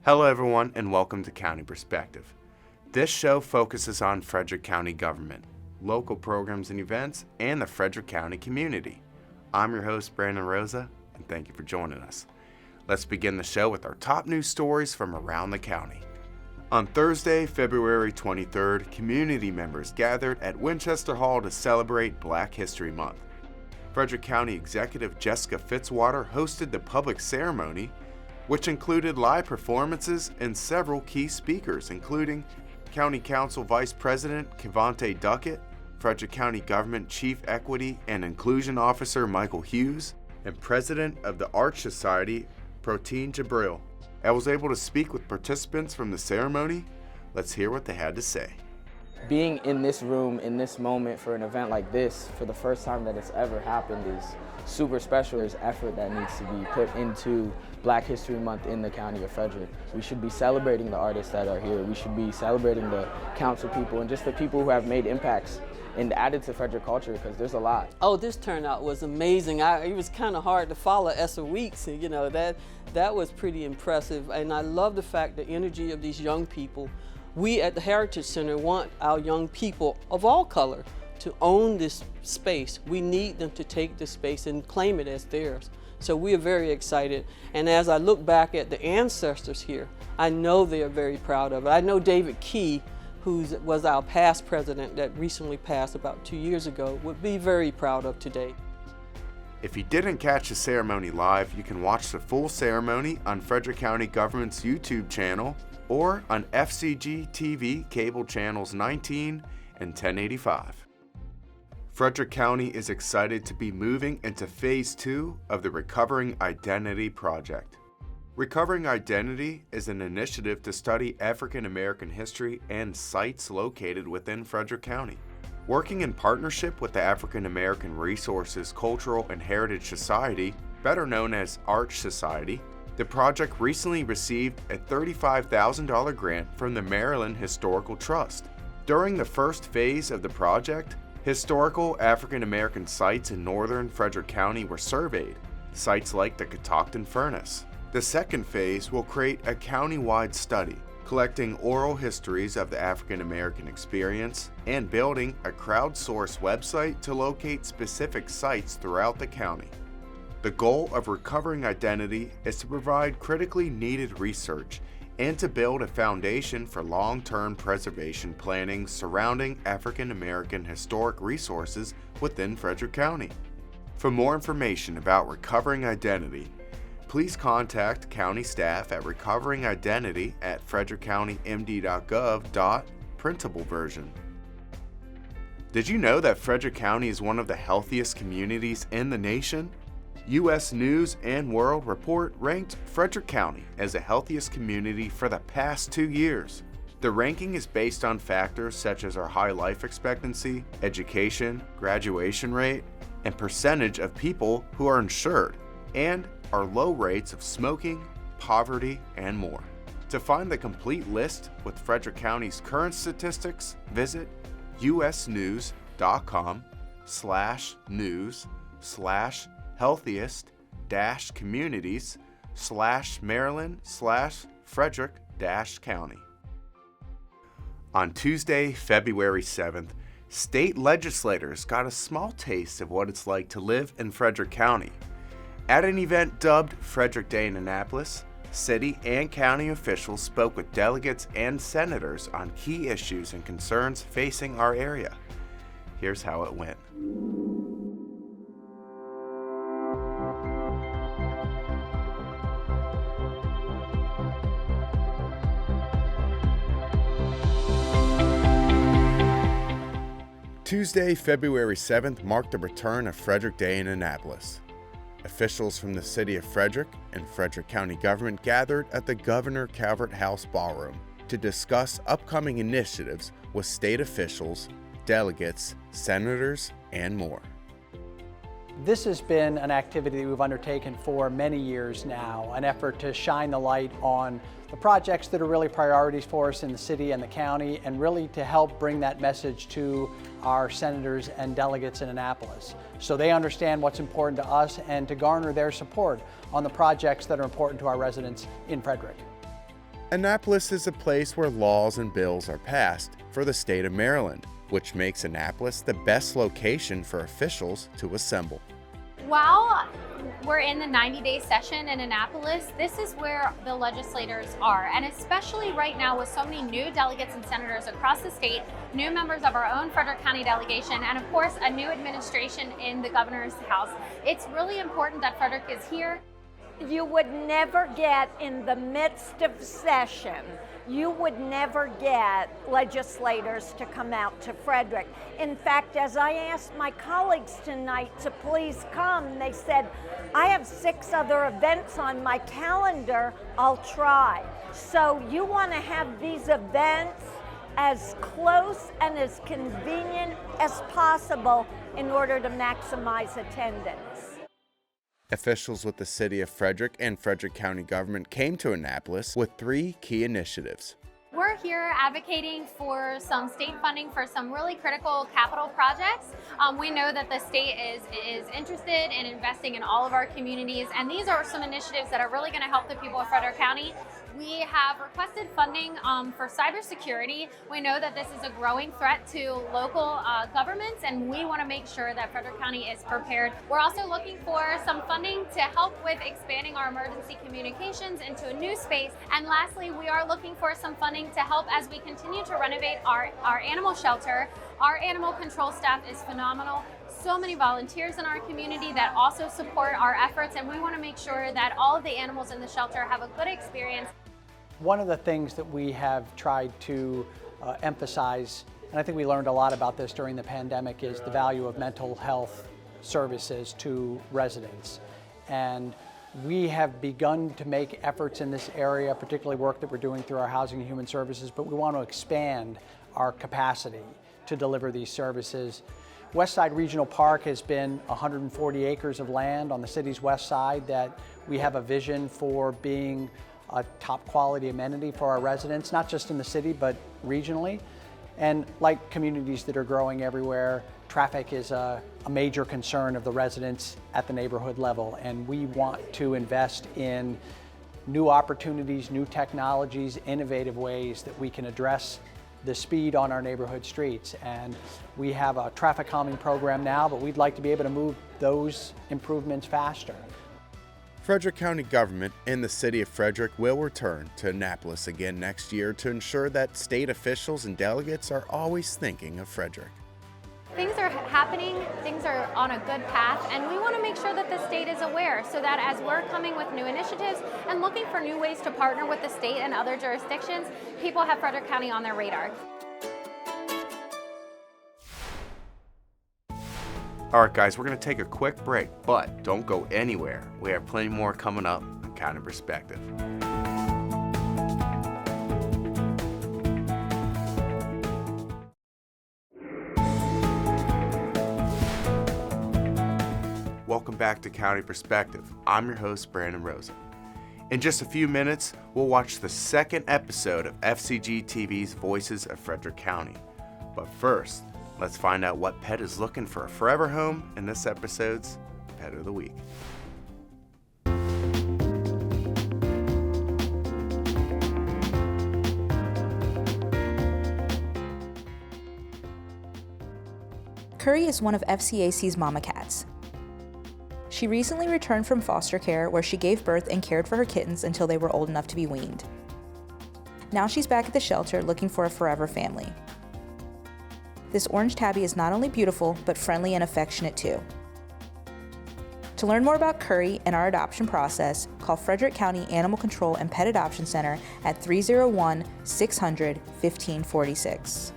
Hello everyone and welcome to County Perspective. This show focuses on Frederick County government, local programs and events, and the Frederick County community. I'm your host Brandon Rosa and thank you for joining us. Let's begin the show with our top news stories from around the county. On Thursday, February 23rd, community members gathered at Winchester Hall to celebrate Black History Month. Frederick County Executive Jessica Fitzwater hosted the public ceremony, which included live performances and several key speakers, including County Council Vice President Kevonte Duckett, Frederick County Government Chief Equity and Inclusion Officer Michael Hughes, and President of the Arch Society, Protein Jabril. I was able to speak with participants from the ceremony. Let's hear what they had to say. Being in this room, in this moment for an event like this, for the first time that it's ever happened is super special. There's effort that needs to be put into Black History Month in the County of Frederick. We should be celebrating the artists that are here. We should be celebrating the council people and just the people who have made impacts and added to Frederick culture, because there's a lot. Oh, this turnout was amazing. It was kind of hard to follow Esther Weeks, and that was pretty impressive. And I love the fact, the energy of these young people. We at the Heritage Center want our young people of all color to own this space. We need them to take this space and claim it as theirs. So we are very excited. And as I look back at the ancestors here, I know they are very proud of it. I know David Key, who was our past president that recently passed about 2 years ago, would be very proud of today. If you didn't catch the ceremony live, you can watch the full ceremony on Frederick County Government's YouTube channel or on FCG-TV cable channels 19 and 1085. Frederick County is excited to be moving into Phase 2 of the Recovering Identity Project. Recovering Identity is an initiative to study African American history and sites located within Frederick County. Working in partnership with the African American Resources Cultural and Heritage Society, better known as Arch Society, the project recently received a $35,000 grant from the Maryland Historical Trust. During the first phase of the project, historical African American sites in northern Frederick County were surveyed, sites like the Catoctin Furnace. The second phase will create a county-wide study, collecting oral histories of the African American experience and building a crowdsourced website to locate specific sites throughout the county. The goal of Recovering Identity is to provide critically needed research and to build a foundation for long-term preservation planning surrounding African American historic resources within Frederick County. For more information about Recovering Identity, please contact county staff at Recovering Identity at frederickcountymd.gov. Printable version. Did you know that Frederick County is one of the healthiest communities in the nation? U.S. News and World Report ranked Frederick County as the healthiest community for the past 2 years. The ranking is based on factors such as our high life expectancy, education, graduation rate, and percentage of people who are insured, and our low rates of smoking, poverty, and more. To find the complete list with Frederick County's current statistics, visit usnews.com/news/healthiest-communities/Maryland/Frederick-County. On Tuesday, February 7th, state legislators got a small taste of what it's like to live in Frederick County. At an event dubbed Frederick Day in Annapolis, city and county officials spoke with delegates and senators on key issues and concerns facing our area. Here's how it went. Tuesday, February 7th marked the return of Frederick Day in Annapolis. Officials from the city of Frederick and Frederick County government gathered at the Governor Calvert House Ballroom to discuss upcoming initiatives with state officials, delegates, senators, and more. This has been an activity we've undertaken for many years now, an effort to shine the light on the projects that are really priorities for us in the city and the county, and really to help bring that message to our senators and delegates in Annapolis, so they understand what's important to us and to garner their support on the projects that are important to our residents in Frederick. Annapolis is a place where laws and bills are passed for the state of Maryland, which makes Annapolis the best location for officials to assemble. While we're in the 90-day session in Annapolis, this is where the legislators are. And especially right now with so many new delegates and senators across the state, new members of our own Frederick County delegation, and of course a new administration in the governor's house, it's really important that Frederick is here. You would never get in the midst of session, you would never get legislators to come out to Frederick. In fact, as I asked my colleagues tonight to please come, they said, I have 6 other events on my calendar, I'll try. So you want to have these events as close and as convenient as possible in order to maximize attendance. Officials with the City of Frederick and Frederick County government came to Annapolis with 3 key initiatives. We're here advocating for some state funding for some really critical capital projects. We know that the state is interested in investing in all of our communities, and these are some initiatives that are really going to help the people of Frederick County. We have requested funding for cybersecurity. We know that this is a growing threat to local governments, and we want to make sure that Frederick County is prepared. We're also looking for some funding to help with expanding our emergency communications into a new space. And lastly, we are looking for some funding to help as we continue to renovate our animal shelter. Our animal control staff is phenomenal. So many volunteers in our community that also support our efforts, and we want to make sure that all of the animals in the shelter have a good experience. One of the things that we have tried to emphasize, and I think we learned a lot about this during the pandemic, is the value of mental health services to residents. And we have begun to make efforts in this area, particularly work that we're doing through our Housing and Human Services, but we want to expand our capacity to deliver these services. Westside Regional Park has been 140 acres of land on the city's west side that we have a vision for being a top quality amenity for our residents, not just in the city, but regionally. And like communities that are growing everywhere, traffic is a major concern of the residents at the neighborhood level. And we want to invest in new opportunities, new technologies, innovative ways that we can address the speed on our neighborhood streets. And we have a traffic calming program now, but we'd like to be able to move those improvements faster. Frederick County government and the City of Frederick will return to Annapolis again next year to ensure that state officials and delegates are always thinking of Frederick. Things are happening, things are on a good path, and we want to make sure that the state is aware so that as we're coming with new initiatives and looking for new ways to partner with the state and other jurisdictions, people have Frederick County on their radar. All right, guys, we're going to take a quick break, but don't go anywhere. We have plenty more coming up on County Perspective. Welcome back to County Perspective. I'm your host, Brandon Rosen. In just a few minutes, we'll watch the second episode of FCG-TV's Voices of Frederick County. But first, let's find out what pet is looking for a forever home in this episode's Pet of the Week. Curry is one of FCAC's mama cats. She recently returned from foster care where she gave birth and cared for her kittens until they were old enough to be weaned. Now she's back at the shelter looking for a forever family. This orange tabby is not only beautiful, but friendly and affectionate too. To learn more about Curry and our adoption process, call Frederick County Animal Control and Pet Adoption Center at 301-600-1546.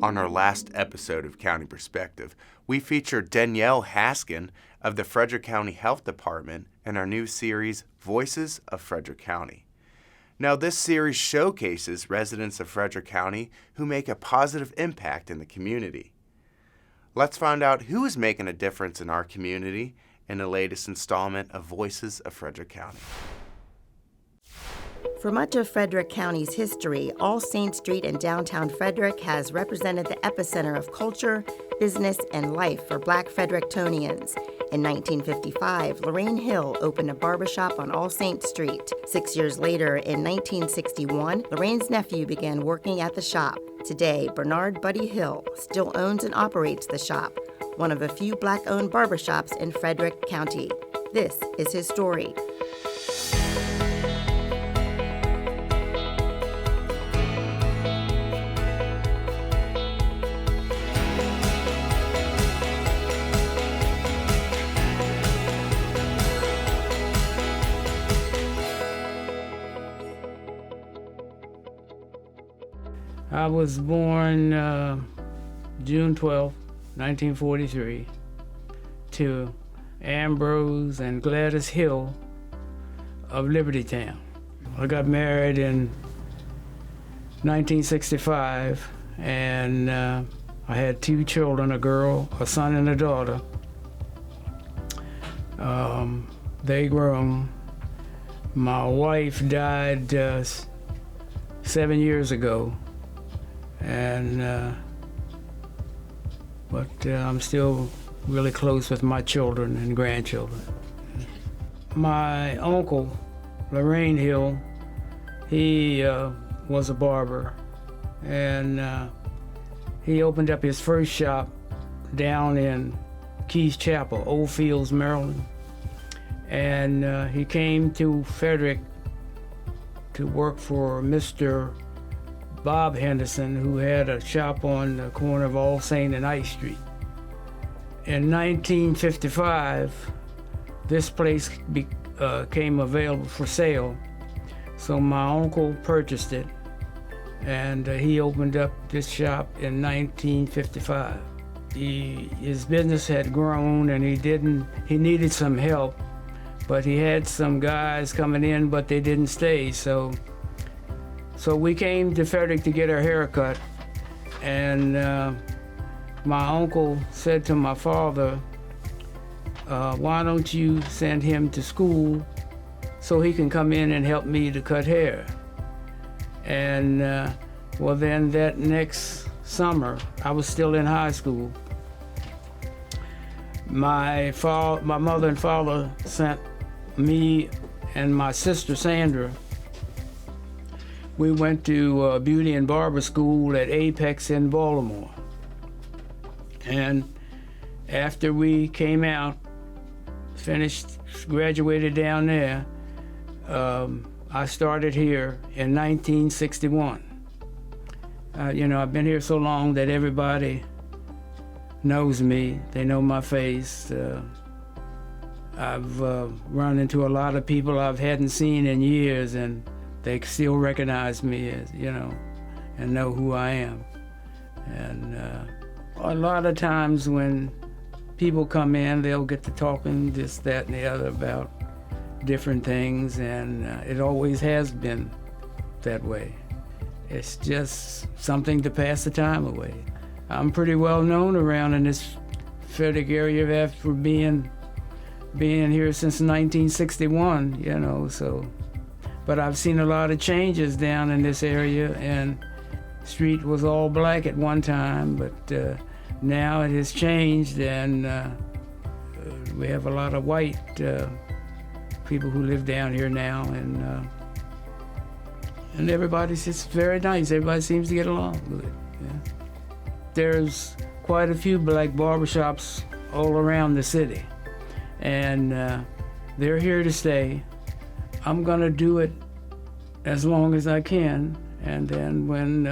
On our last episode of County Perspective, we featured Danielle Haskin of the Frederick County Health Department in our new series, Voices of Frederick County. Now, this series showcases residents of Frederick County who make a positive impact in the community. Let's find out who is making a difference in our community in the latest installment of Voices of Frederick County. For much of Frederick County's history, All Saints Street in downtown Frederick has represented the epicenter of culture, business, and life for Black Frederictonians. In 1955, Lorraine Hill opened a barbershop on All Saints Street. 6 years later, in 1961, Lorraine's nephew began working at the shop. Today, Bernard Buddy Hill still owns and operates the shop, one of a few Black-owned barbershops in Frederick County. This is his story. I was born June 12, 1943, to Ambrose and Gladys Hill of Libertytown. I got married in 1965, and I had 2 children, a girl, a son, and a daughter. They grown. My wife died 7 years ago. But I'm still really close with my children and grandchildren. My uncle, Lorraine Hill, he was a barber, and he opened up his first shop down in Keys Chapel, Old Fields, Maryland. And he came to Frederick to work for Mr. Bob Henderson, who had a shop on the corner of All Saint and I Street. In 1955, this place became available for sale, so my uncle purchased it, and he opened up this shop in 1955. His business had grown, and he needed some help, but he had some guys coming in, but they didn't stay, so we came to Frederick to get our hair cut, and my uncle said to my father, why don't you send him to school so he can come in and help me to cut hair? And well, then that next summer, I was still in high school. My mother and father sent me and my sister Sandra. We went to beauty and barber school at Apex in Baltimore. And after we came out, graduated down there, I started here in 1961. I've been here so long that everybody knows me. They know my face. I've run into a lot of people I hadn't seen in years, and they still recognize me as, and know who I am. And a lot of times when people come in, they'll get to talking this, that, and the other about different things, and it always has been that way. It's just something to pass the time away. I'm pretty well known around in this Frederick area after being here since 1961, so. But I've seen a lot of changes down in this area, and the street was all black at one time, but now it has changed, and we have a lot of white people who live down here now, and everybody's just very nice. Everybody seems to get along with it. Yeah. There's quite a few black barbershops all around the city, and they're here to stay. I'm gonna do it as long as I can, and then when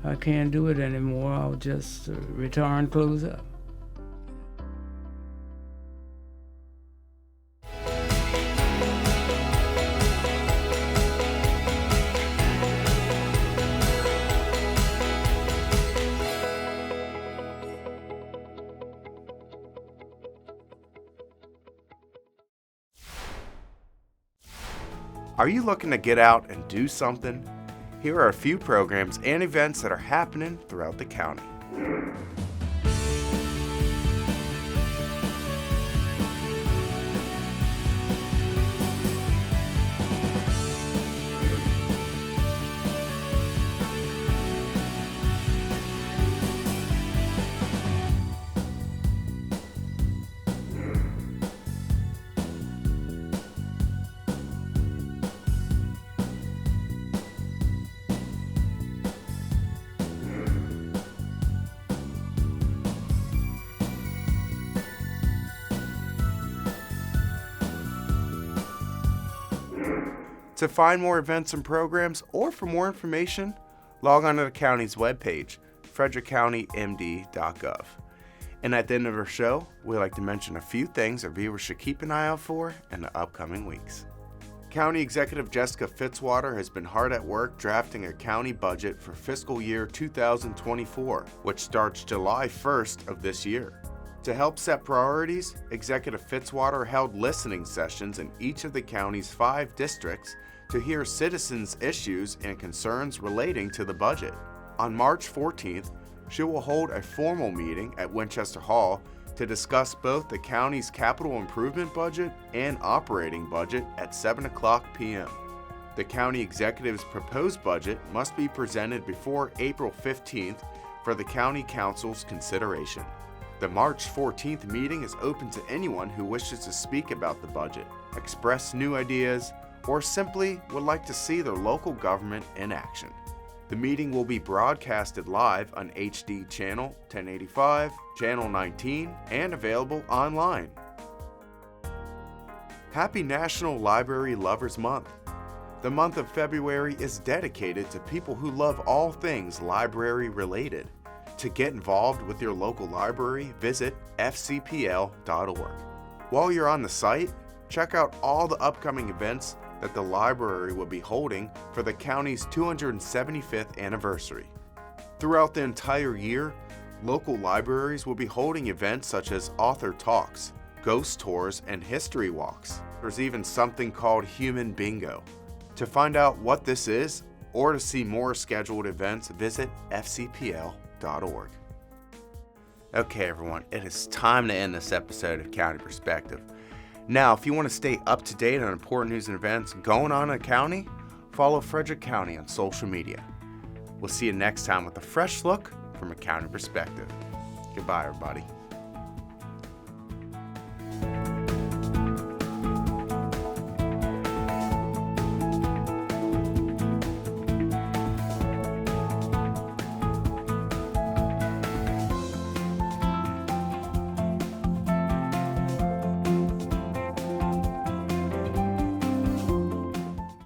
I can't do it anymore, I'll just retire and close up. Are you looking to get out and do something? Here are a few programs and events that are happening throughout the county. To find more events and programs, or for more information, log on to the county's webpage, frederickcountymd.gov. And at the end of our show, we like to mention a few things our viewers should keep an eye out for in the upcoming weeks. County Executive Jessica Fitzwater has been hard at work drafting a county budget for fiscal year 2024, which starts July 1st of this year. To help set priorities, Executive Fitzwater held listening sessions in each of the county's 5 districts to hear citizens' issues and concerns relating to the budget. On March 14th, she will hold a formal meeting at Winchester Hall to discuss both the county's capital improvement budget and operating budget at 7 o'clock p.m. The county executive's proposed budget must be presented before April 15th for the county council's consideration. The March 14th meeting is open to anyone who wishes to speak about the budget, express new ideas, or simply would like to see their local government in action. The meeting will be broadcasted live on HD Channel 1085, Channel 19, and available online. Happy National Library Lovers Month. The month of February is dedicated to people who love all things library related. To get involved with your local library, visit fcpl.org. While you're on the site, check out all the upcoming events that the library will be holding for the county's 275th anniversary. Throughout the entire year, local libraries will be holding events such as author talks, ghost tours, and history walks. There's even something called Human Bingo. To find out what this is, or to see more scheduled events, visit fcpl.org. Okay everyone, it is time to end this episode of County Perspective. Now, if you want to stay up to date on important news and events going on in the county, follow Frederick County on social media. We'll see you next time with a fresh look from a county perspective. Goodbye, everybody.